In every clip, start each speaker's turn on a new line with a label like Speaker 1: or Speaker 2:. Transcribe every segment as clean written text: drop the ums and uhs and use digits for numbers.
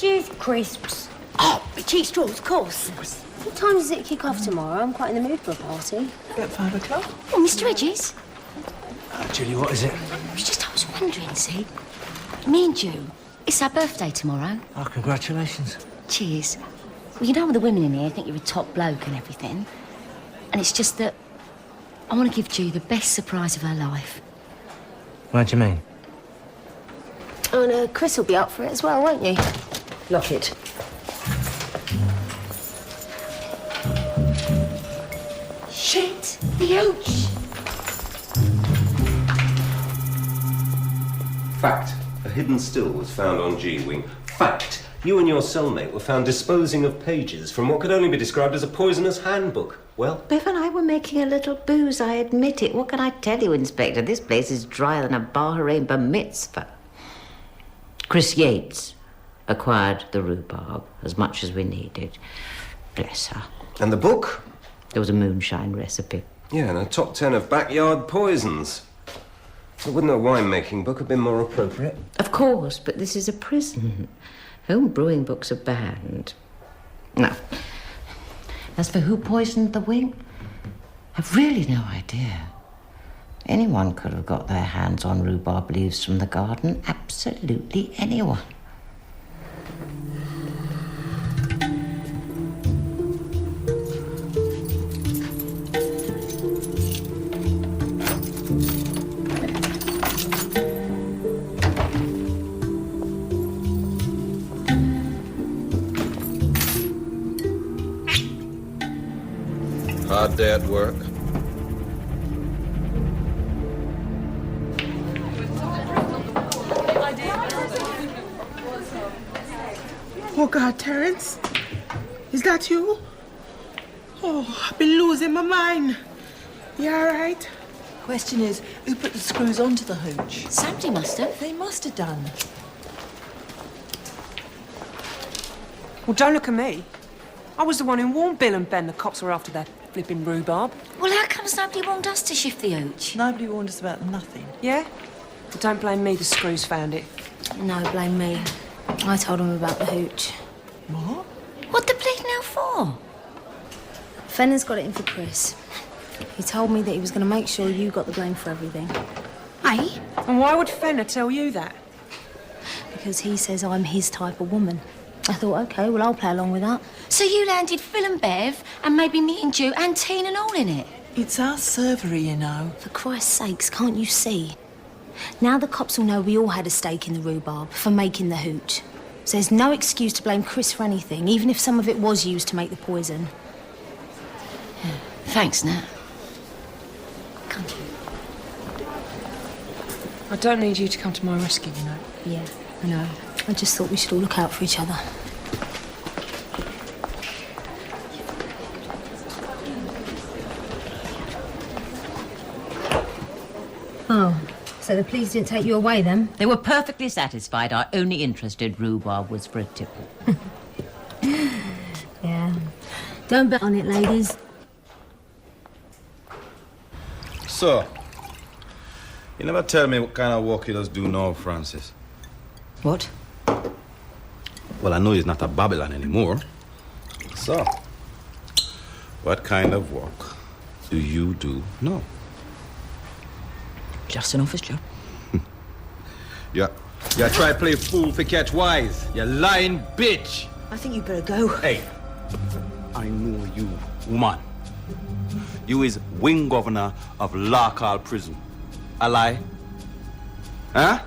Speaker 1: Cheese crisps.
Speaker 2: Oh, cheese straws, of course.
Speaker 1: What time does it kick off tomorrow? I'm quite in the mood for a party.
Speaker 3: At 5 o'clock.
Speaker 1: Oh, Mr. Edges.
Speaker 4: Julie, what is it?
Speaker 1: I was wondering, see? Me and you, it's our birthday tomorrow.
Speaker 4: Oh, congratulations.
Speaker 1: Cheers. Well, you know all the women in here think you're a top bloke and everything. And it's just that I want to give Ju the best surprise of her life.
Speaker 4: What do you mean?
Speaker 1: Oh, and Chris will be up for it as well, won't you?
Speaker 2: Lock it.
Speaker 1: Shit! The ouch!
Speaker 5: Fact. A hidden still was found on G-Wing. Fact. You and your cellmate were found disposing of pages from what could only be described as a poisoner's handbook. Well?
Speaker 2: Bev and I were making a little booze, I admit it. What can I tell you, Inspector? This place is drier than a Bahrain bar mitzvah. Chris Yates acquired the rhubarb as much as we needed. Bless her.
Speaker 5: And the book?
Speaker 2: There was a moonshine recipe.
Speaker 5: Yeah, and a top 10 of backyard poisons. But wouldn't a winemaking book have been more appropriate?
Speaker 2: Of course, but this is a prison. Home brewing books are banned. Now, as for who poisoned the wing, I've really no idea. Anyone could have got their hands on rhubarb leaves from the garden. Absolutely anyone.
Speaker 6: Hard day at work.
Speaker 3: Oh, God, Terence. Is that you? Oh, I've been losing my mind. You all right?
Speaker 7: Question is, who put the screws onto the hooch?
Speaker 1: Somebody must have.
Speaker 7: They must have done.
Speaker 8: Well, don't look at me. I was the one who warned Bill and Ben the cops were after that flipping rhubarb.
Speaker 1: Well, how comes nobody warned us to shift the hooch?
Speaker 7: Nobody warned us about nothing.
Speaker 8: Yeah? Well, don't blame me, the screws found it.
Speaker 1: No, blame me. I told him about the hooch.
Speaker 7: What?
Speaker 1: What the bleeding hell for? Fenner's got it in for Chris. He told me that he was going to make sure you got the blame for everything. Eh?
Speaker 8: And why would Fenner tell you that?
Speaker 1: Because he says I'm his type of woman. I thought, OK, well, I'll play along with that. So you landed Phil and Bev, and maybe me and Ju, and Teen and all in it?
Speaker 7: It's our servery, you know.
Speaker 1: For Christ's sakes, can't you see? Now the cops will know we all had a stake in the rhubarb for making the hooch. So there's no excuse to blame Chris for anything, even if some of it was used to make the poison. Thanks, Nat. Come.
Speaker 8: I don't need you to come to my rescue, you know.
Speaker 1: Yeah, I know. I just thought we should all look out for each other. Oh, so the police didn't take you away then?
Speaker 2: They were perfectly satisfied. Our only interest in rhubarb was for a tipple.
Speaker 1: Yeah. Don't bet on it, ladies.
Speaker 6: So, you never tell me what kind of work you just do now, Francis.
Speaker 7: What?
Speaker 6: Well, I know he's not a Babylon anymore. So, what kind of work do you do now?
Speaker 7: Just an office job.
Speaker 6: Yeah. You try to play fool for catch wise. You lying bitch.
Speaker 7: I think you better go.
Speaker 6: Hey, I know you, woman. You is wing governor of Larkhall Prison. A lie? Huh?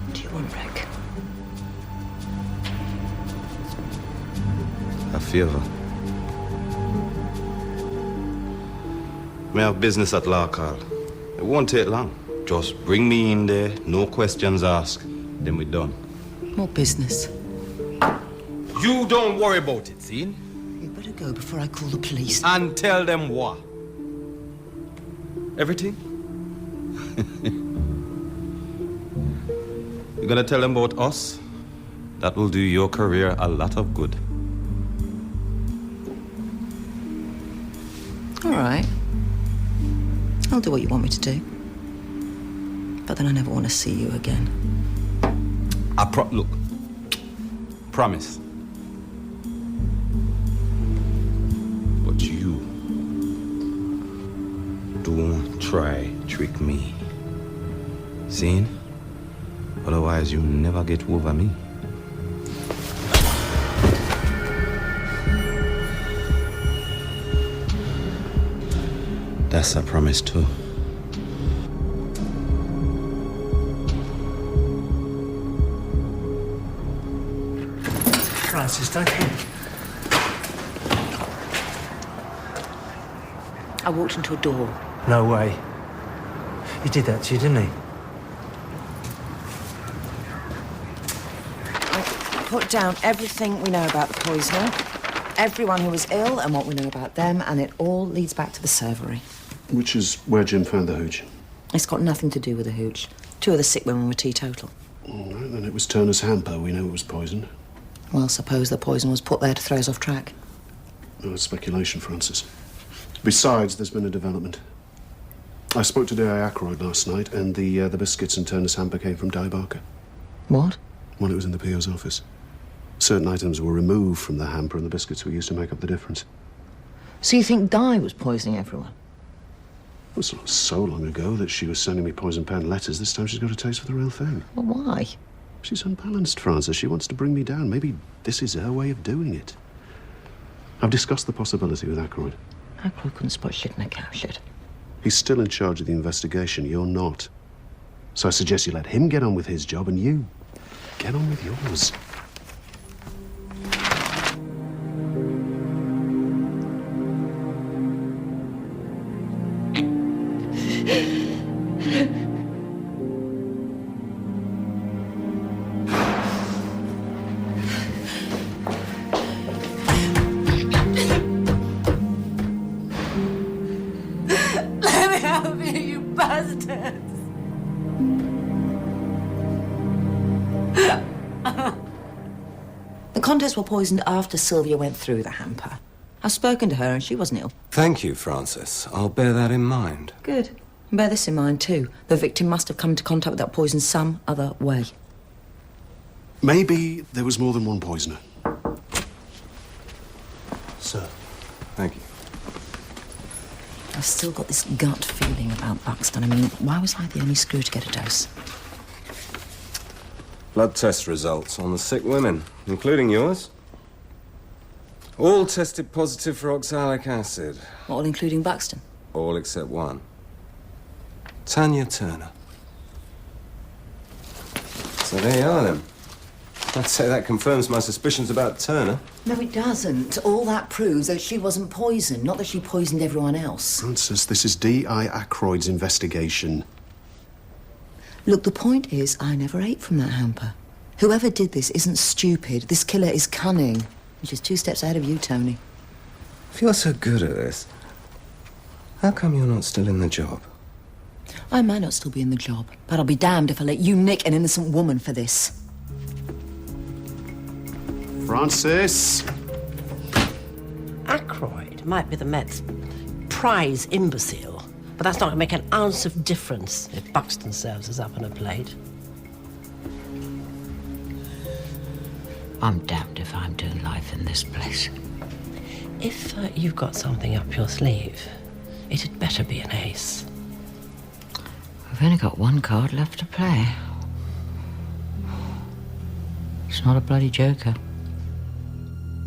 Speaker 7: What do you want, Rick?
Speaker 6: A favor. We have business at Larkhall. It won't take long. Just bring me in there, no questions asked, then we're done.
Speaker 7: More business.
Speaker 6: You don't worry about it, see?
Speaker 7: You better go before I call the police.
Speaker 6: And tell them what? Everything? You're gonna tell them about us? That will do your career a lot of good.
Speaker 7: All right. I'll do what you want me to do. But then I never want to see you again.
Speaker 6: Look, Promise. But you don't try trick me. Seen? Otherwise you never get over me. That's a promise too.
Speaker 4: Francis, don't think.
Speaker 2: I walked into a door.
Speaker 4: No way. He did that to you, didn't he?
Speaker 7: I put down everything we know about the poisoner, everyone who was ill and what we know about them, and it all leads back to the servery.
Speaker 9: Which is where Jim found the hooch.
Speaker 7: It's got nothing to do with the hooch. 2 of the sick women were teetotal.
Speaker 9: All right, then it was Turner's hamper. We know it was poisoned.
Speaker 7: Well, suppose the poison was put there to throw us off track.
Speaker 9: No, it's speculation, Francis. Besides, there's been a development. I spoke to D.I. Ackroyd last night, and the biscuits in Turner's hamper came from Di Barker.
Speaker 7: What?
Speaker 9: Well, it was in the PO's office. Certain items were removed from the hamper, and the biscuits were used to make up the difference.
Speaker 7: So you think Di was poisoning everyone?
Speaker 9: It was not so long ago that she was sending me poison pen letters. This time she's got a taste for the real thing.
Speaker 7: Well, why?
Speaker 9: She's unbalanced, Francis. She wants to bring me down. Maybe this is her way of doing it. I've discussed the possibility with Ackroyd.
Speaker 7: Ackroyd couldn't spot shit in a cow shit.
Speaker 9: He's still in charge of the investigation. You're not. So I suggest you let him get on with his job and you get on with yours.
Speaker 2: Let me help you, you bastards!
Speaker 7: The contents were poisoned after Sylvia went through the hamper. I've spoken to her and she wasn't ill.
Speaker 5: Thank you, Francis. I'll bear that in mind.
Speaker 7: Good. And bear this in mind, too. The victim must have come into contact with that poison some other way.
Speaker 9: Maybe there was more than one poisoner.
Speaker 4: Sir.
Speaker 5: Thank you.
Speaker 7: I've still got this gut feeling about Buxton. I mean, why was I the only screw to get a dose?
Speaker 5: Blood test results on the sick women, including yours. All tested positive for oxalic acid.
Speaker 7: All including Buxton?
Speaker 5: All except one. Tanya Turner. So there you are, then. I'd say that confirms my suspicions about Turner.
Speaker 7: No, it doesn't. All that proves that she wasn't poisoned, not that she poisoned everyone else.
Speaker 9: Francis, this is D.I. Ackroyd's investigation.
Speaker 7: Look, the point is, I never ate from that hamper. Whoever did this isn't stupid. This killer is cunning. Which is 2 steps ahead of you, Tony.
Speaker 5: If you're so good at this, how come you're not still in the job?
Speaker 7: I might not still be in the job, but I'll be damned if I let you nick an innocent woman for this.
Speaker 9: Francis!
Speaker 10: Ackroyd might be the Met's prize imbecile, but that's not going to make an ounce of difference if Buxton serves us up on a plate.
Speaker 2: I'm damned if I'm doing life in this place.
Speaker 10: If you've got something up your sleeve, it had better be an ace.
Speaker 2: We've only got one card left to play. It's not a bloody joker.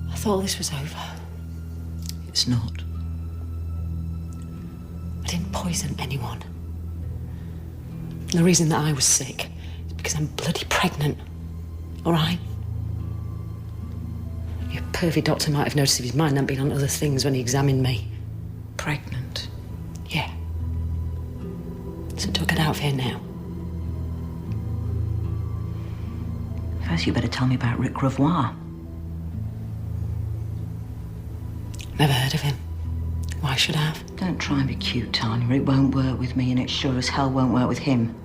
Speaker 10: I thought this was over.
Speaker 7: It's not.
Speaker 8: I didn't poison anyone. And the reason that I was sick is because I'm bloody pregnant. All right? Your pervy doctor might have noticed if his mind hadn't been on other things when he examined me.
Speaker 7: Pregnant?
Speaker 8: Yeah. So do get out of here now.
Speaker 7: First, you better tell me about Rick Revoir.
Speaker 8: Never heard of him. Why should I have?
Speaker 7: Don't try and be cute, Tanya. It won't work with me, and it sure as hell won't work with him.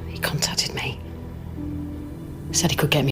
Speaker 8: He contacted me. Said he could get me